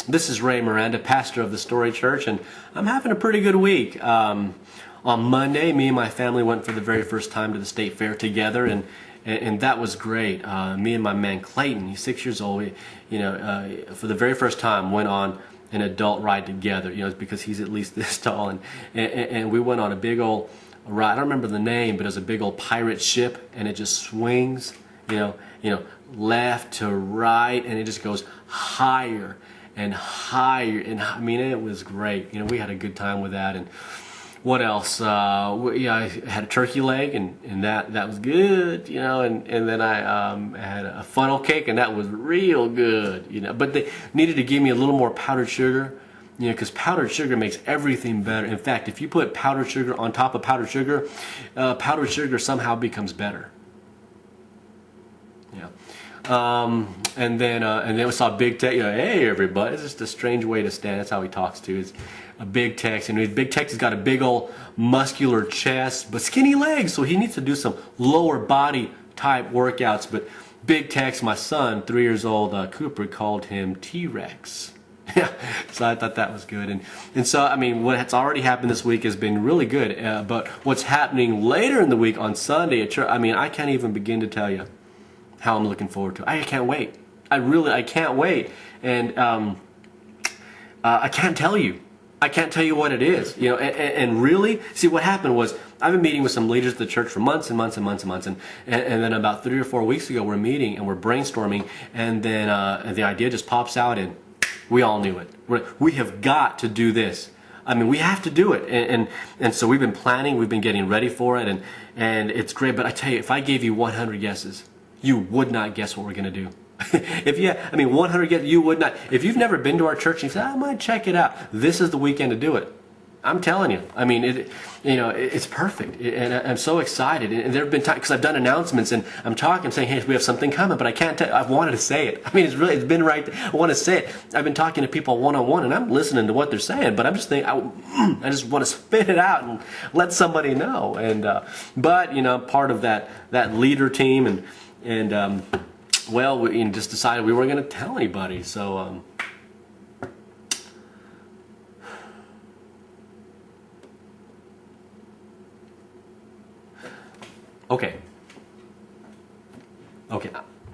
This is Miranda, pastor of the Story Church, and I'm having a pretty good week. On Monday, me and my family went for the very first time to the state fair together, and that was great. Me and my man Clayton, he's 6 years old, for the very first time went on an adult ride together. Because he's at least this tall, and we went on a big old ride. I don't remember the name, but it was a big old pirate ship, and it just swings, left to right, and it just goes higher and higher, and I mean, it was great. We had a good time with that. And what else? I had a turkey leg, and that was good. And then I had a funnel cake, and that was real good. But they needed to give me a little more powdered sugar, because powdered sugar makes everything better. In fact, if you put powdered sugar on top of powdered sugar somehow becomes better. And then we saw Big Tex. Hey everybody, it's just a strange way to stand. That's how he talks too. It's a Big Tex, and Big Tex has got a big old muscular chest, but skinny legs, so he needs to do some lower body type workouts. But Big Tex, my son, 3 years old, Cooper, called him T-Rex. Yeah, so I thought that was good, and so I mean, what's already happened this week has been really good. But what's happening later in the week on Sunday at church, I mean, I can't even begin to tell you how I'm looking forward to it. I can't wait. I can't wait. And I can't tell you. I can't tell you what it is. And really, see, what happened was I've been meeting with some leaders of the church for months and months and months and months, and then about 3 or 4 weeks ago we're meeting and we're brainstorming, and then the idea just pops out, and we all knew it. We have got to do this. I mean, we have to do it, and so we've been planning, we've been getting ready for it, and it's great. But I tell you, if I gave you 100 guesses, you would not guess what we're going to do. 100 guesses, you would not. If you've never been to our church and you say, I might check it out, this is the weekend to do it. I'm telling you. I mean, it's perfect, and I'm so excited. And there have been times, because I've done announcements, and I'm saying, hey, we have something coming, but I can't tell. I've wanted to say it. I mean, it's been right there. I want to say it. I've been talking to people one-on-one, and I'm listening to what they're saying, but I'm just thinking, I just want to spit it out and let somebody know. And but part of that leader team, and we just decided we weren't going to tell anybody. So okay,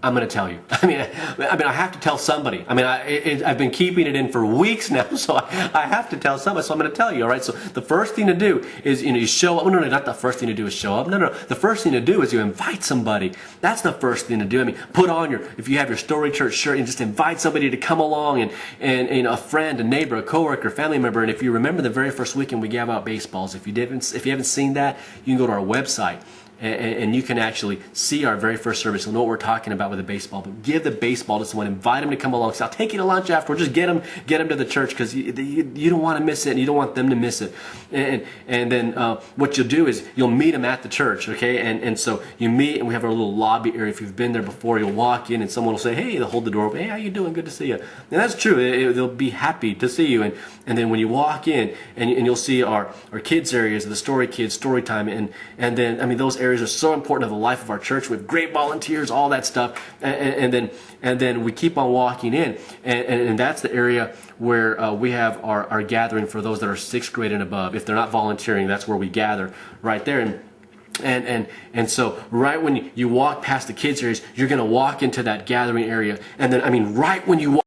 I'm going to tell you. I mean, I have to tell somebody. I mean, I've been keeping it in for weeks now, so I have to tell somebody. So I'm going to tell you. All right. So the first thing to do is, you show up. No, not the first thing to do is show up. No. The first thing to do is you invite somebody. That's the first thing to do. I mean, put on if you have your Story Church shirt, and just invite somebody to come along, and a friend, a neighbor, a coworker, family member. And if you remember the very first weekend, we gave out baseballs. If you haven't seen that, you can go to our website. And you can actually see our very first service. You'll know what we're talking about with a baseball. But give the baseball to someone. Invite them to come along. So I'll take you to lunch afterwards. Just get them to the church, because you don't want to miss it, and you don't want them to miss it. And then what you'll do is you'll meet them at the church, okay? And so you meet, and we have our little lobby area. If you've been there before, you'll walk in, and someone will say, hey, they'll hold the door open. Hey, how you doing? Good to see you. And that's true. They'll be happy to see you. And then when you walk in, and you'll see our kids areas, the story kids, story time, and then, I mean, those areas are so important to the life of our church. We have great volunteers, all that stuff, and then we keep on walking in, and that's the area where we have our gathering for those that are 6th grade and above. If they're not volunteering, that's where we gather right there. And so right when you walk past the kids areas, you're going to walk into that gathering area, and then, I mean, right when you walk